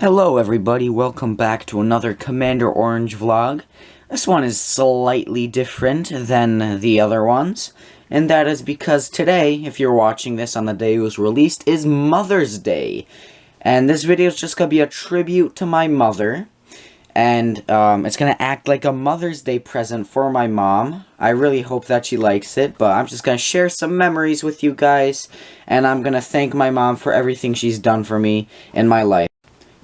Hello everybody, welcome back to another Commander Orange vlog. This one is slightly different than the other ones, and that is because today, if you're watching this on the day it was released, is Mother's Day. And this video is just going to be a tribute to my mother, and it's going to act like a Mother's Day present for my mom. I really hope that she likes it, but I'm just going to share some memories with you guys, and I'm going to thank my mom for everything she's done for me in my life.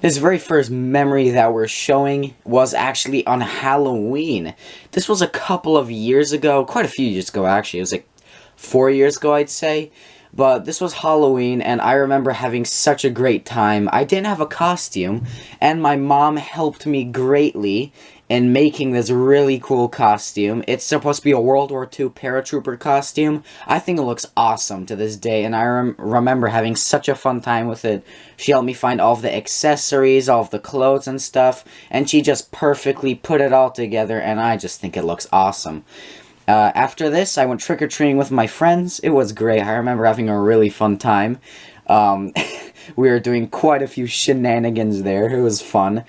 This very first memory that we're showing was actually on Halloween. This was a couple of years ago, quite a few years ago actually. It was like 4 years ago, I'd say. But this was Halloween, and I remember having such a great time. I didn't have a costume, and my mom helped me greatly in making this really cool costume. It's supposed to be a World War II paratrooper costume. I think it looks awesome to this day, and I remember having such a fun time with it. She helped me find all of the accessories, all of the clothes and stuff, and she just perfectly put it all together, and I just think it looks awesome. After this, I went trick-or-treating with my friends. It was great. I remember having a really fun time. We were doing quite a few shenanigans there. It was fun.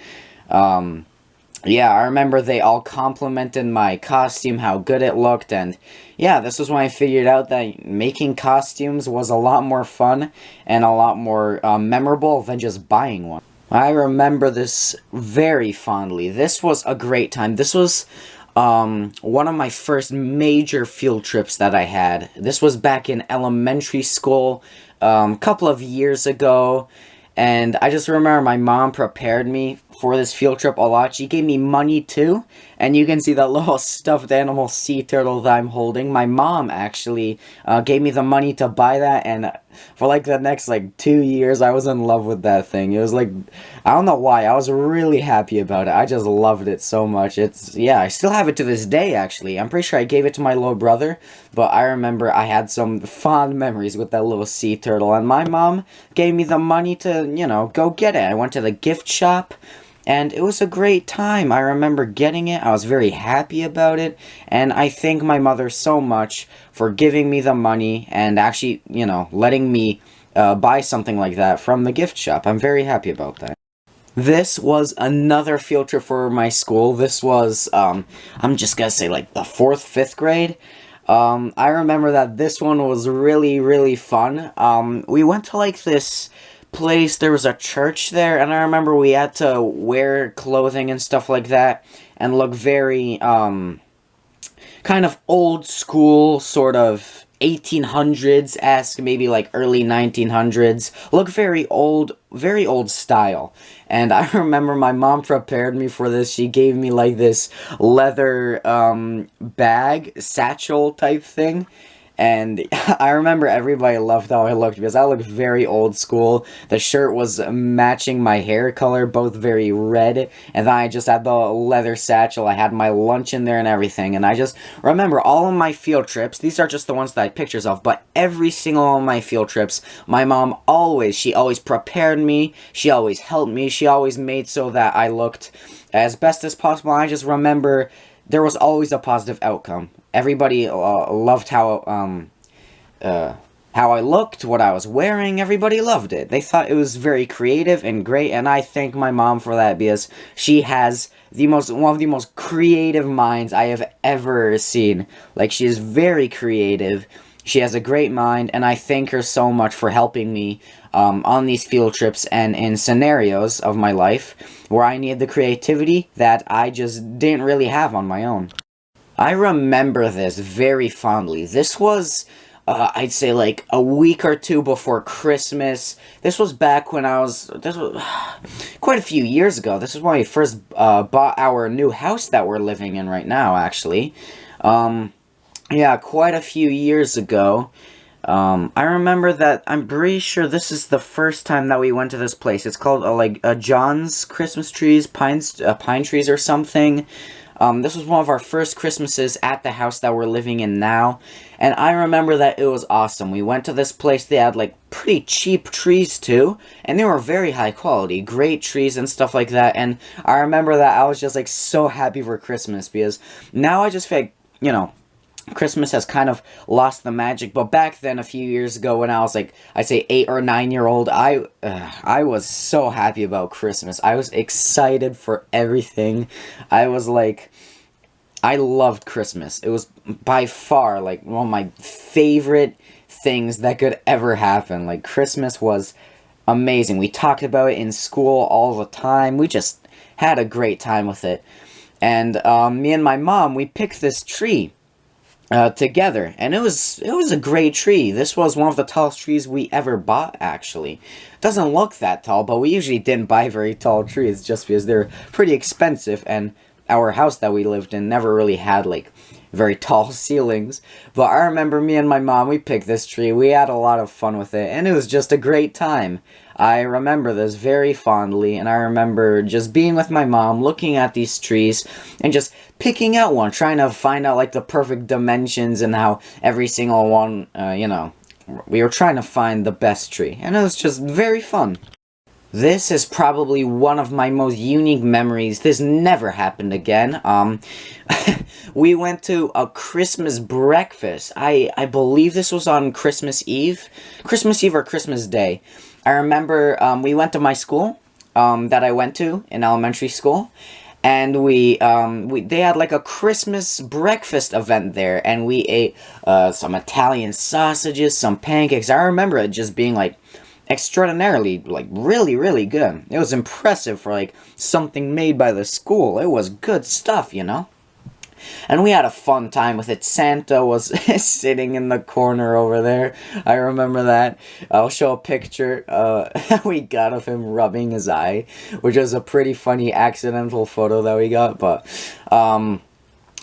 Yeah, I remember they all complimented my costume, how good it looked, and yeah, this was when I figured out that making costumes was a lot more fun and a lot more memorable than just buying one. I remember this very fondly. This was a great time. This was one of my first major field trips that I had. This was back in elementary school, a couple of years ago, and I just remember my mom prepared me for this field trip a lot. She gave me money too, and you can see that little stuffed animal sea turtle that I'm holding. My mom actually gave me the money to buy that, and for like the next 2 years I was in love with that thing. It was like, I don't know why, I was really happy about it. I just loved it so much. Yeah, I still have it to this day actually. I'm pretty sure I gave it to my little brother, but I remember I had some fond memories with that little sea turtle, and my mom gave me the money to, go get it. I went to the gift shop, and it was a great time. I remember getting it. I was very happy about it. And I thank my mother so much for giving me the money and actually, letting me buy something like that from the gift shop. I'm very happy about that. This was another field trip for my school. This was, I'm just gonna say the 4th, 5th grade. I remember that this one was really, really fun. We went to this place. There was a church there, and I remember we had to wear clothing and stuff like that and look very kind of old school, sort of 1800s-esque, maybe early 1900s. Look very old style. And I remember my mom prepared me for this. She gave me this leather bag, satchel type thing. And I remember everybody loved how I looked because I looked very old school. The shirt was matching my hair color, both very red. And then I just had the leather satchel. I had my lunch in there and everything. And I just remember all of my field trips. These are just the ones that I had pictures of. But every single one of my field trips, my mom she always prepared me. She always helped me. She always made so that I looked as best as possible. I just remember there was always a positive outcome. Everybody loved how I looked, what I was wearing. Everybody loved it. They thought it was very creative and great, and I thank my mom for that because she has one of the most creative minds I have ever seen. She is very creative. She has a great mind, and I thank her so much for helping me on these field trips and in scenarios of my life where I needed the creativity that I just didn't really have on my own. I remember this very fondly. This was, I'd say a week or two before Christmas. This was back when this was quite a few years ago. This is when we first bought our new house that we're living in right now, actually. Yeah, quite a few years ago. I remember that, I'm pretty sure this is the first time that we went to this place. It's called, John's Christmas Trees, pine trees or something. This was one of our first Christmases at the house that we're living in now, and I remember that it was awesome. We went to this place. They had pretty cheap trees too, and they were very high quality, great trees and stuff like that. And I remember that I was just so happy for Christmas because now I just feel Christmas has kind of lost the magic, but back then, a few years ago, when I was like, I say 8 or 9 year old, I was so happy about Christmas. I was excited for everything. I was like, I loved Christmas. It was by far like one of my favorite things that could ever happen. Like, Christmas was amazing. We talked about it in school all the time. We just had a great time with it. And me and my mom, we picked this tree together, and it was a great tree. This was one of the tallest trees we ever bought. Actually, doesn't look that tall, but we usually didn't buy very tall trees just because they're pretty expensive, and our house that we lived in never really had like very tall ceilings. But I remember me and my mom, we picked this tree. We had a lot of fun with it, and it was just a great time. I remember this very fondly, and I remember just being with my mom, looking at these trees, and just picking out one, trying to find out, like, the perfect dimensions and how every single one, we were trying to find the best tree, and it was just very fun. This is probably one of my most unique memories. This never happened again. We went to a Christmas breakfast. I believe this was on Christmas Eve. Christmas Eve or Christmas Day. I remember we went to my school that I went to in elementary school. And they had like a Christmas breakfast event there. And we ate some Italian sausages, some pancakes. I remember it just being like extraordinarily, like, really, really good. It was impressive for, like, something made by the school. It was good stuff, you know? And we had a fun time with it. Santa was sitting in the corner over there. I remember that. I'll show a picture we got of him rubbing his eye, which was a pretty funny accidental photo that we got, but,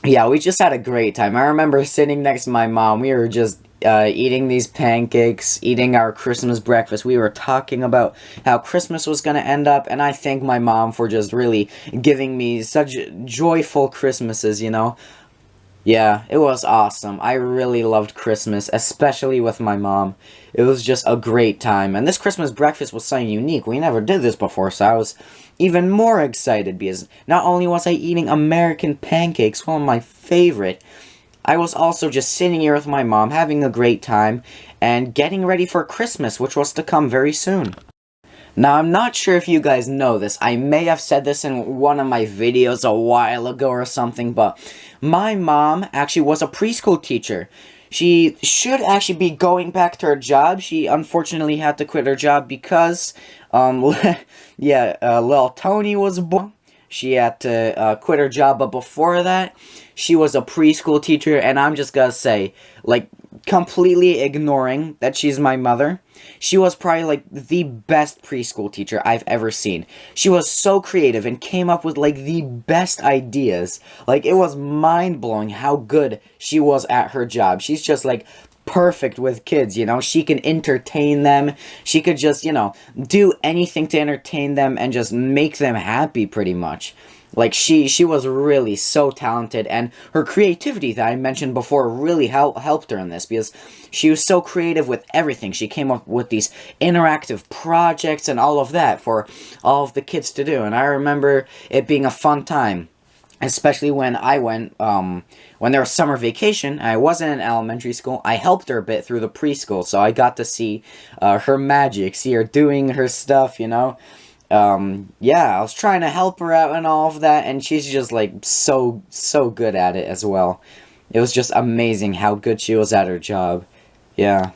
yeah, we just had a great time. I remember sitting next to my mom. We were just eating these pancakes, eating our Christmas breakfast. We were talking about how Christmas was going to end up, and I thank my mom for just really giving me such joyful Christmases, you know? Yeah, it was awesome. I really loved Christmas, especially with my mom. It was just a great time. And this Christmas breakfast was something unique. We never did this before, so I was even more excited because not only was I eating American pancakes, one of my favorite, I was also just sitting here with my mom, having a great time, and getting ready for Christmas, which was to come very soon. Now, I'm not sure if you guys know this. I may have said this in one of my videos a while ago or something, but my mom actually was a preschool teacher. She should actually be going back to her job. She unfortunately had to quit her job because, little Tony was born. She had to quit her job, but before that, she was a preschool teacher, and I'm just gonna say, like, completely ignoring that she's my mother, she was probably, like, the best preschool teacher I've ever seen. She was so creative and came up with, like, the best ideas. Like, it was mind-blowing how good she was at her job. She's just, like, perfect with kids, you know? She can entertain them. She could just, do anything to entertain them and just make them happy, pretty much. Like, she was really so talented, and her creativity that I mentioned before really helped her in this, because she was so creative with everything. She came up with these interactive projects and all of that for all of the kids to do, and I remember it being a fun time. Especially when I went, when there was summer vacation, I wasn't in elementary school, I helped her a bit through the preschool, so I got to see her magic, see her doing her stuff, you know? Yeah, I was trying to help her out and all of that, and she's just, like, so good at it as well. It was just amazing how good she was at her job. Yeah.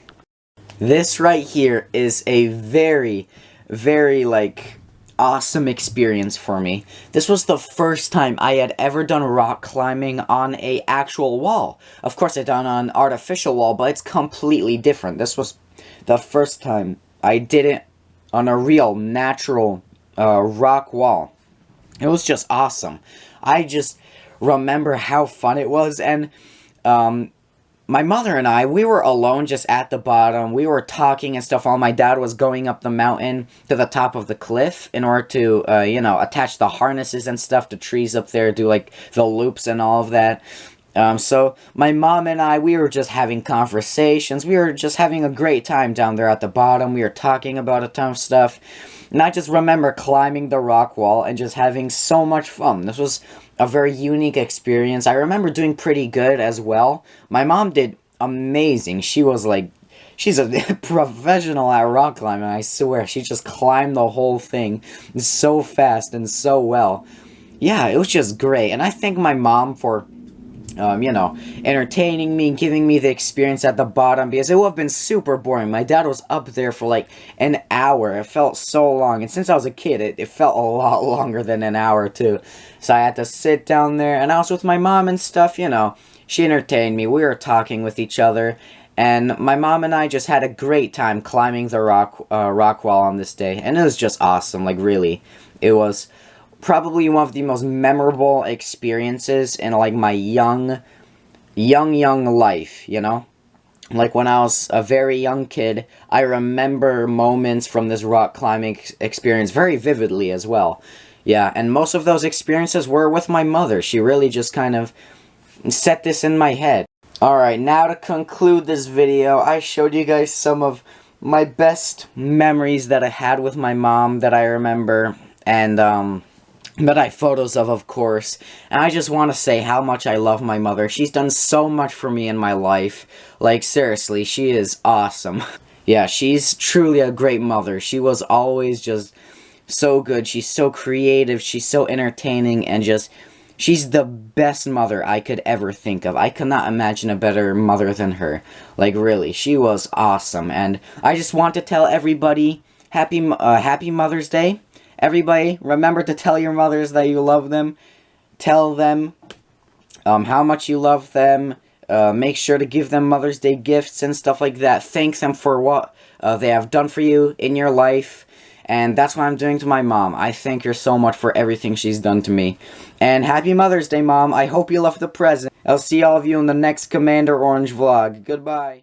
This right here is a very, very, like, awesome experience for me. This was the first time I had ever done rock climbing on a actual wall. Of course, I'd done an artificial wall, but it's completely different. This was the first time I did it on a real, natural rock wall. It was just awesome. I just remember how fun it was, and my mother and I, we were alone just at the bottom. We were talking and stuff while my dad was going up the mountain to the top of the cliff in order to, attach the harnesses and stuff to trees up there, do, like, the loops and all of that. So my mom and I, we were just having conversations. We were just having a great time down there at the bottom. We were talking about a ton of stuff. And I just remember climbing the rock wall and just having so much fun. This was a very unique experience. I remember doing pretty good as well. My mom did amazing. She was like, she's a professional at rock climbing, I swear. She just climbed the whole thing so fast and so well. Yeah, it was just great. And I thank my mom for entertaining me, giving me the experience at the bottom, because it would have been super boring. My dad was up there for like an hour. It felt so long, and since I was a kid, it felt a lot longer than an hour too. So I had to sit down there, and I was with my mom and stuff, she entertained me. We were talking with each other, and my mom and I just had a great time climbing the rock wall on this day, and it was just awesome. Like, really, it was probably one of the most memorable experiences in, like, my young life, Like, when I was a very young kid, I remember moments from this rock climbing experience very vividly as well. Yeah, and most of those experiences were with my mother. She really just kind of set this in my head. Alright, now to conclude this video, I showed you guys some of my best memories that I had with my mom that I remember, and, that I have photos of course. And I just want to say how much I love my mother. She's done so much for me in my life. Like, seriously, she is awesome. Yeah, she's truly a great mother. She was always just so good. She's so creative. She's so entertaining. And just, she's the best mother I could ever think of. I could not imagine a better mother than her. Like, really, she was awesome. And I just want to tell everybody, happy Mother's Day. Everybody, remember to tell your mothers that you love them. Tell them how much you love them. Make sure to give them Mother's Day gifts and stuff like that. Thank them for what they have done for you in your life. And that's what I'm doing to my mom. I thank her so much for everything she's done to me. And happy Mother's Day, Mom. I hope you love the present. I'll see all of you in the next Commander Orange vlog. Goodbye.